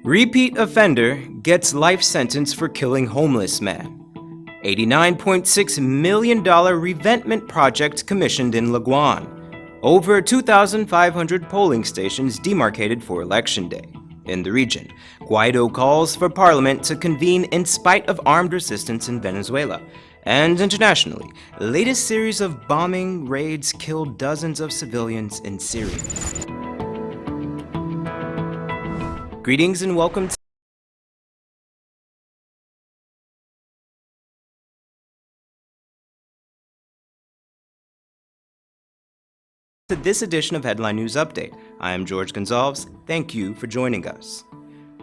Repeat offender gets life sentence for killing homeless man. $89.6 million REVETMENT project commissioned in LEGUAN. Over 2,500 polling stations demarcated for Election Day. In the region, GUAIDO calls for parliament to convene in spite of armed resistance in Venezuela. And internationally, latest series of bombing raids killed dozens of civilians in Syria. Greetings and welcome to this edition of Headline News Update. I am George Gonzalez. Thank you for joining us.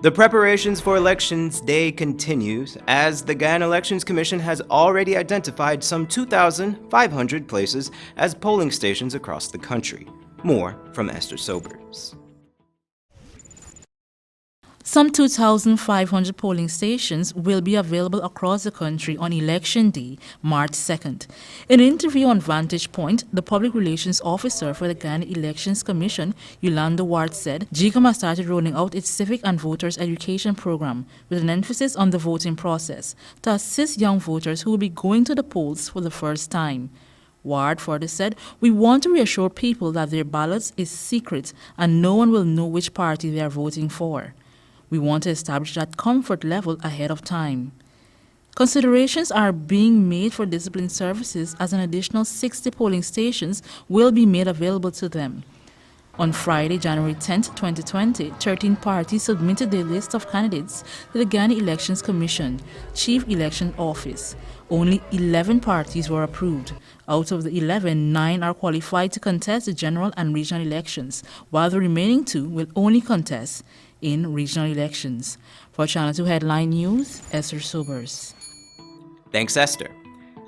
The preparations for Elections Day continues as the Guyana Elections Commission has already identified some 2,500 places as polling stations across the country. More from Esther Sobers. Some 2,500 polling stations will be available across the country on Election Day, March 2nd. In an interview on Vantage Point, the Public Relations Officer for the Guyana Elections Commission, Yolanda Ward, said GECOM has started rolling out its civic and voters education program with an emphasis on the voting process to assist young voters who will be going to the polls for the first time. Ward further said, "We want to reassure people that their ballots is secret and no one will know which party they are voting for. We want to establish that comfort level ahead of time." Considerations are being made for discipline services as an additional 60 polling stations will be made available to them. On Friday, January 10, 2020, 13 parties submitted their list of candidates to the Guyana Elections Commission, Chief Election Office. Only 11 parties were approved. Out of the 11, 9 are qualified to contest the general and regional elections, while the remaining 2 will only contest in regional elections. For Channel 2 Headline News, Esther Sobers. Thanks, Esther.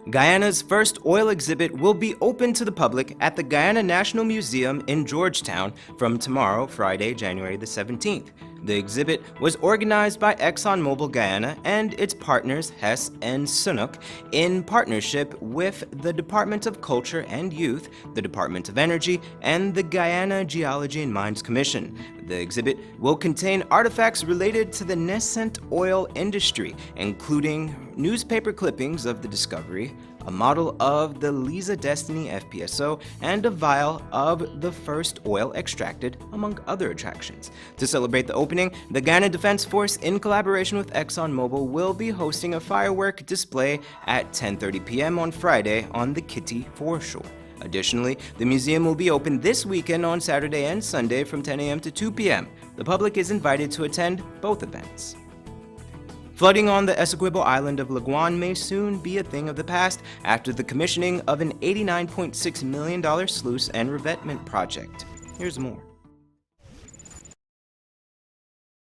Guyana's first oil exhibit will be open to the public at the Guyana National Museum in Georgetown from tomorrow, Friday, January the 17th. The exhibit was organized by ExxonMobil Guyana and its partners Hess and Sinuk in partnership with the Department of Culture and Youth, the Department of Energy, and the Guyana Geology and Mines Commission. The exhibit will contain artifacts related to the nascent oil industry, including newspaper clippings of the discovery, a model of the Liza Destiny FPSO, and a vial of the first oil extracted, among other attractions. To celebrate the opening, the Guyana Defense Force, in collaboration with ExxonMobil, will be hosting a firework display at 10:30 p.m. on Friday on the Kitty foreshore. Additionally, the museum will be open this weekend on Saturday and Sunday from 10 a.m. to 2 p.m. The public is invited to attend both events. Flooding on the Essequibo island of LEGUAN may soon be a thing of the past after the commissioning of an $89.6 million sluice and revetment project. Here's more.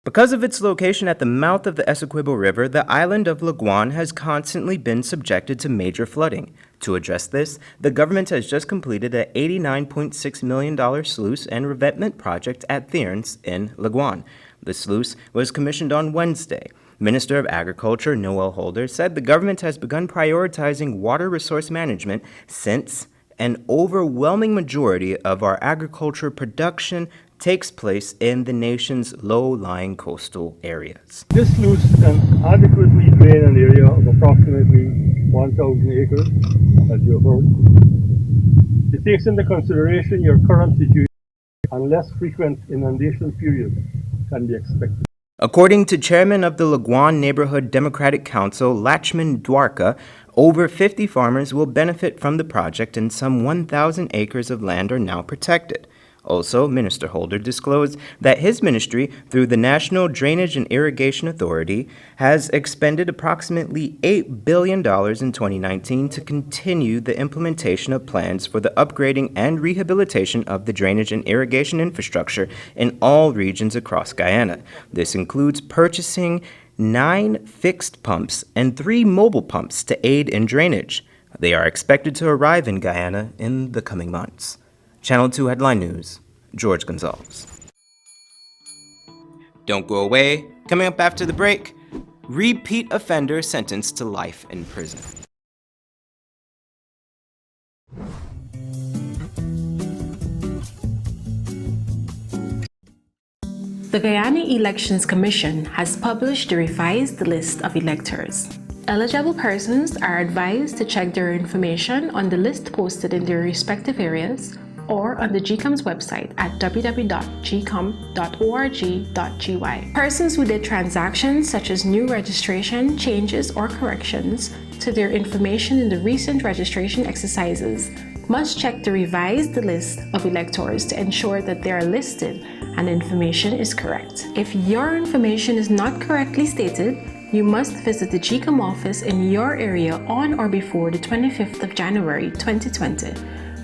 Because of its location at the mouth of the Essequibo River, the island of LEGUAN has constantly been subjected to major flooding. To address this, the government has just completed an $89.6 million sluice and revetment project at Thierns in LEGUAN. The sluice was commissioned on Wednesday. Minister of Agriculture Noel Holder said the government has begun prioritizing water resource management since an overwhelming majority of our agriculture production takes place in the nation's low-lying coastal areas. This sluice can adequately drain an area of approximately 1,000 acres, as you have heard. It takes into consideration your current situation and less frequent inundation periods can be expected. According to Chairman of the LEGUAN Neighborhood Democratic Council, Lachman Dwarka, over 50 farmers will benefit from the project and some 1,000 acres of land are now protected. Also, Minister Holder disclosed that his ministry, through the National Drainage and Irrigation Authority, has expended approximately $8 billion in 2019 to continue the implementation of plans for the upgrading and rehabilitation of the drainage and irrigation infrastructure in all regions across Guyana. This includes purchasing 9 fixed pumps and 3 mobile pumps to aid in drainage. They are expected to arrive in Guyana in the coming months. Channel 2 Headline News, George Gonzalez. Don't go away. Coming up after the break, repeat offender sentenced to life in prison. The Guyana Elections Commission has published the revised list of electors. Eligible persons are advised to check their information on the list posted in their respective areas or on the GCOM's website at www.gcom.org.gy. Persons who did transactions such as new registration, changes, or corrections to their information in the recent registration exercises must check the revised list of electors to ensure that they are listed and information is correct. If your information is not correctly stated, you must visit the GCOM office in your area on or before the 25th of January 2020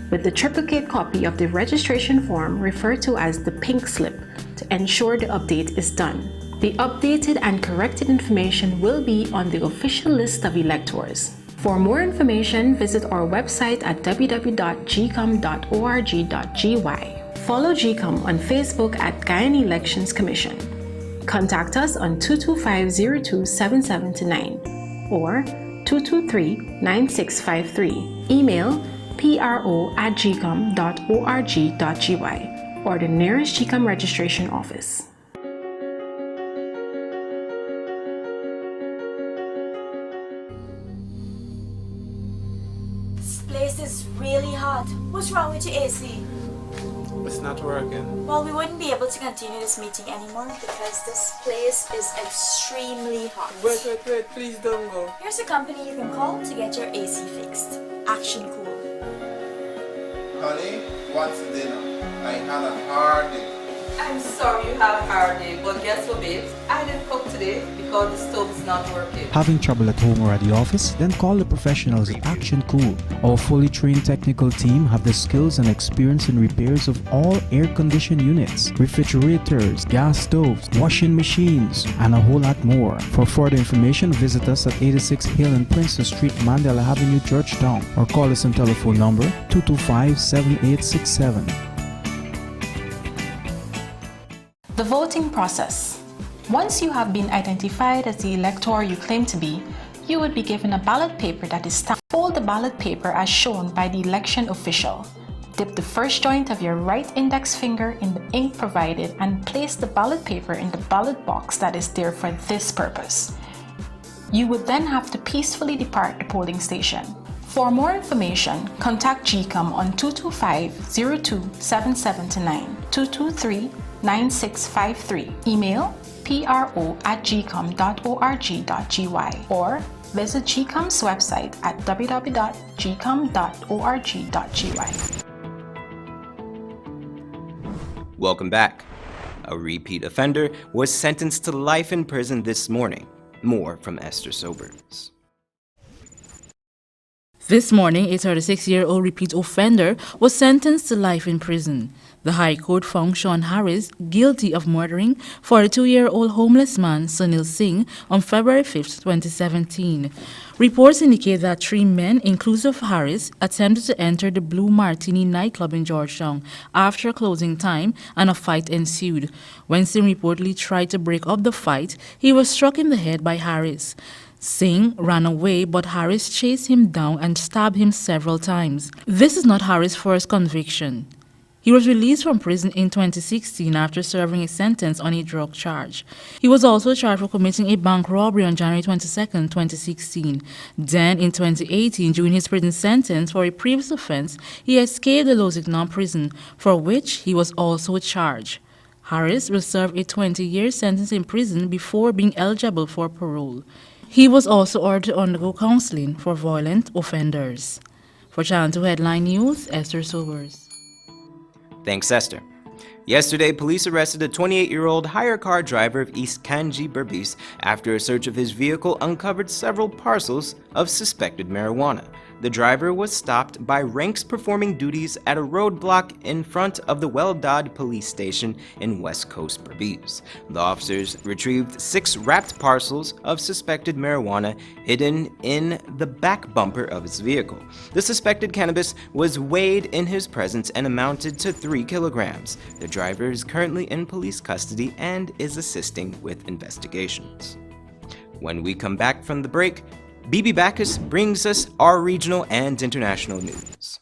with the triplicate copy of the registration form referred to as the pink slip to ensure the update is done. The updated and corrected information will be on the official list of electors. For more information, visit our website at www.gcom.org.gy. Follow GCOM on Facebook at Guyana Elections Commission. Contact us on 225-027729 or 223-9653. Email pro@gcom.org.gy or the nearest GCOM registration office. This place is really hot. What's wrong with your AC? It's not working. Well, we wouldn't be able to continue this meeting anymore because this place is extremely hot. Wait, please don't go. Here's a company you can call to get your AC fixed. Action Cool. Honey, what's dinner? I had a hard day. I'm sorry you have a hard day, but guess what, babes? I didn't cook today because the stove is not working. Having trouble at home or at the office? Then call the professionals at Action Cool. Our fully trained technical team have the skills and experience in repairs of all air-conditioned units, refrigerators, gas stoves, washing machines, and a whole lot more. For further information, visit us at 86 Hill and Princess Street, Mandela Avenue, Georgetown, or call us on telephone number 225-7867. The voting process. Once you have been identified as the elector you claim to be, you would be given a ballot paper that is stamped. Fold the ballot paper as shown by the election official. Dip the first joint of your right index finger in the ink provided and place the ballot paper in the ballot box that is there for this purpose. You would then have to peacefully depart the polling station. For more information, contact GCOM on 225-027729, 223-9653. Email pro@gcom.org.gy or visit GCOM's website at www.gcom.org.gy. Welcome back. A repeat offender was sentenced to life in prison this morning. More from Esther Sobers. This morning, a 36-year-old repeat offender was sentenced to life in prison. The High Court found Sean Harris guilty of murdering 42-year-old homeless man Sunil Singh on February 5, 2017. Reports indicate that 3 men, inclusive Harris, attempted to enter the Blue Martini nightclub in Georgetown after closing time and a fight ensued. When Singh reportedly tried to break up the fight, he was struck in the head by Harris. Singh ran away, but Harris chased him down and stabbed him several times. This is not Harris' first conviction. He was released from prison in 2016 after serving a sentence on a drug charge. He was also charged for committing a bank robbery on January 22, 2016. Then, in 2018, during his prison sentence for a previous offense, he escaped the Lusignan prison, for which he was also charged. Harris will serve a 20-year sentence in prison before being eligible for parole. He was also ordered to undergo counseling for violent offenders. For Channel 2 Headline News, Esther Sobers. Thanks, Esther. Yesterday, police arrested a 28-year-old hire car driver of East Kanji, Berbice, after a search of his vehicle uncovered several parcels of suspected marijuana. The driver was stopped by ranks performing duties at a roadblock in front of the Well-Dod police station in West Coast, Berbice. The officers retrieved 6 wrapped parcels of suspected marijuana hidden in the back bumper of his vehicle. The suspected cannabis was weighed in his presence and amounted to 3 kilograms. The driver is currently in police custody and is assisting with investigations. When we come back from the break, Bibi Bacchus brings us our regional and international news.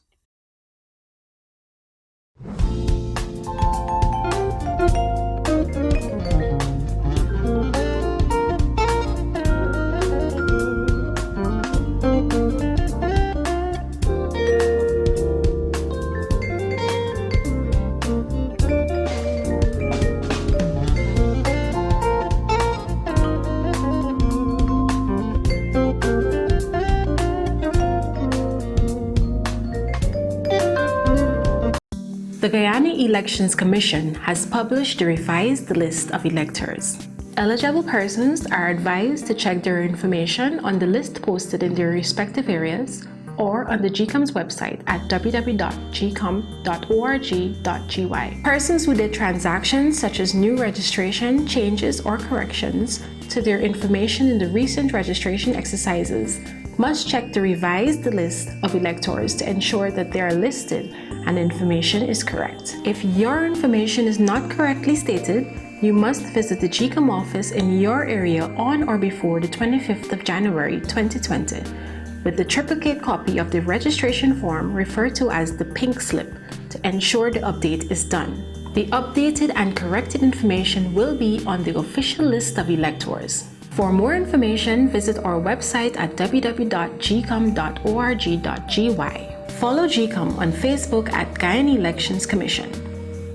The Guyana Elections Commission has published the revised list of electors. Eligible persons are advised to check their information on the list posted in their respective areas or on the GCOM's website at www.gcom.org.gy. Persons who did transactions such as new registration, changes, or corrections to their information in the recent registration exercises must check the revised list of electors to ensure that they are listed and information is correct. If your information is not correctly stated, you must visit the GCOM office in your area on or before the 25th of January 2020 with the triplicate copy of the registration form referred to as the pink slip to ensure the update is done. The updated and corrected information will be on the official list of electors. For more information, visit our website at www.gcom.org.gy. Follow GCOM on Facebook at Guyana Elections Commission.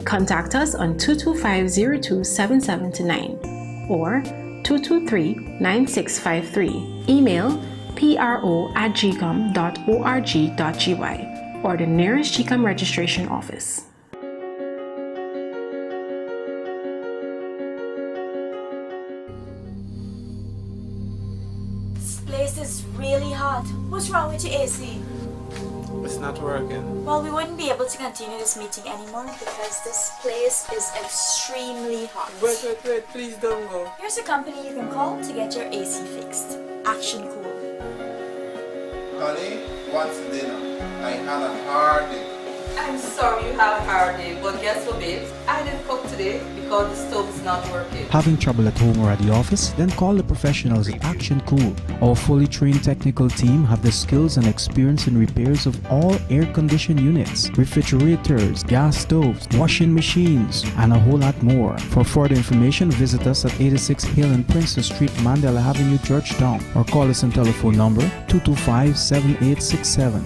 Contact us on 225-0277-9 or 223-9653. Email pro@gcom.org.gy or the nearest GCOM registration office. This place is really hot. What's wrong with your AC? It's not working. Well, we wouldn't be able to continue this meeting anymore because this place is extremely hot. Wait, please don't go. Here's a company you can call to get your AC fixed. Action Cool. Honey, what's dinner? I had a hard day. I'm sorry you have a hard day, but guess what, babe? I didn't cook today because the stove is not working. Having trouble at home or at the office? Then call the professionals at Action Cool. Our fully trained technical team have the skills and experience in repairs of all air-conditioned units, refrigerators, gas stoves, washing machines, and a whole lot more. For further information, visit us at 86 Hill and Princess Street, Mandela Avenue, Georgetown, or call us on telephone number 225-7867.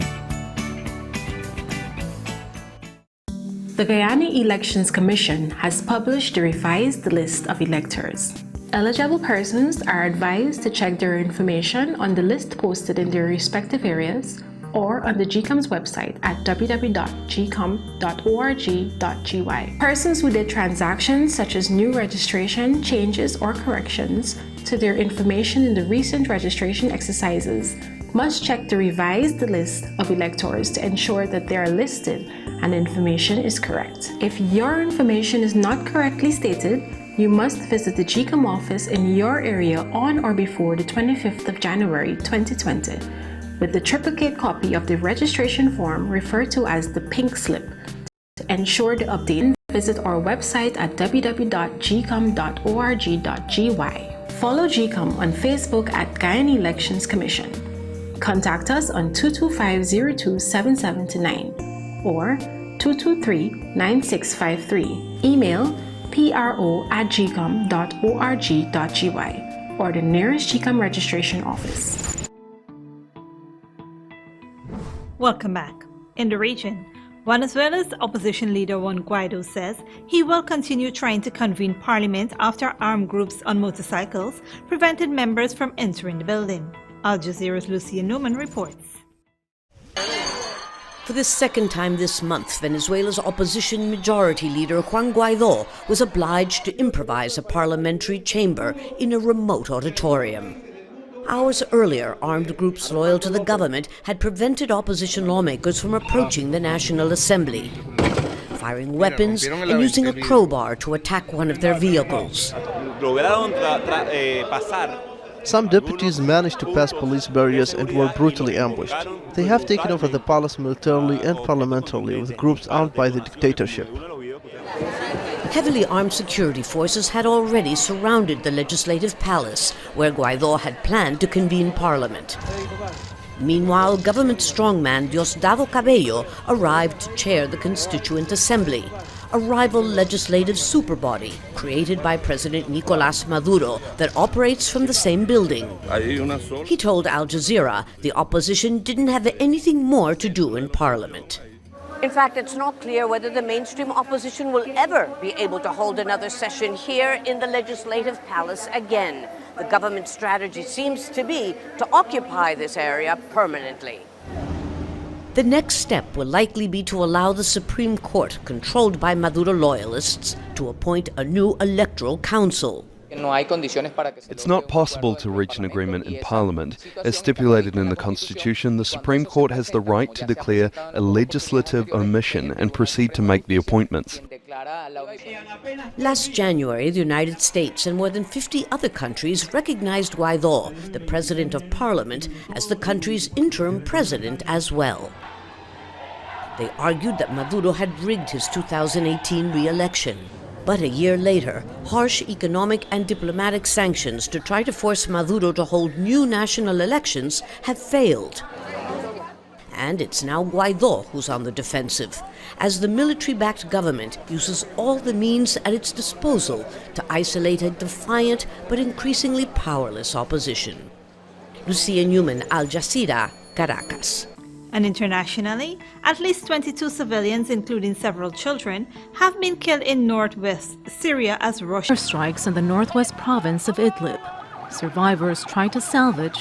The Guyana Elections Commission has published the revised list of electors. Eligible persons are advised to check their information on the list posted in their respective areas or on the GCOM's website at www.gcom.org.gy. Persons who did transactions such as new registration, changes, or corrections to their information in the recent registration exercises must check the revised list of electors to ensure that they are listed and information is correct. If your information is not correctly stated, you must visit the GCOM office in your area on or before the 25th of January 2020 with the triplicate copy of the registration form referred to as the pink slip to ensure the update. Visit our website at www.gcom.org.gy. Follow GCOM on Facebook at Guyana Elections Commission. Contact us on 225-0277-9 or 223-9653. Email pro@gcom.org.gy or the nearest GCOM registration office. Welcome back. In the region, Venezuela's opposition leader Juan Guaido says he will continue trying to convene parliament after armed groups on motorcycles prevented members from entering the building. Al Jazeera's Lucia Newman reports. For the second time this month, Venezuela's opposition majority leader Juan Guaido was obliged to improvise a parliamentary chamber in a remote auditorium. Hours earlier, armed groups loyal to the government had prevented opposition lawmakers from approaching the National Assembly, firing weapons and using a crowbar to attack one of their vehicles. Some deputies managed to pass police barriers and were brutally ambushed. They have taken over the palace militarily and parliamentarily with groups armed by the dictatorship. Heavily armed security forces had already surrounded the legislative palace, where Guaido had planned to convene parliament. Meanwhile, government strongman Diosdado Cabello arrived to chair the Constituent Assembly, a rival legislative superbody created by President Nicolás Maduro that operates from the same building. He told Al Jazeera the opposition didn't have anything more to do in parliament. In fact, it's not clear whether the mainstream opposition will ever be able to hold another session here in the Legislative Palace again. The government's strategy seems to be to occupy this area permanently. The next step will likely be to allow the Supreme Court, controlled by Maduro loyalists, to appoint a new electoral council. It's not possible to reach an agreement in Parliament. As stipulated in the Constitution, the Supreme Court has the right to declare a legislative omission and proceed to make the appointments. Last January, the United States and more than 50 other countries recognized Guaido, the President of Parliament, as the country's interim president as well. They argued that Maduro had rigged his 2018 re-election. But a year later, harsh economic and diplomatic sanctions to try to force Maduro to hold new national elections have failed. And it's now Guaido who's on the defensive, as the military-backed government uses all the means at its disposal to isolate a defiant but increasingly powerless opposition. Lucia Newman, Al Jazeera, Caracas. And internationally, at least 22 civilians, including several children, have been killed in northwest Syria as Russia strikes in the northwest province of Idlib. Survivors try to salvage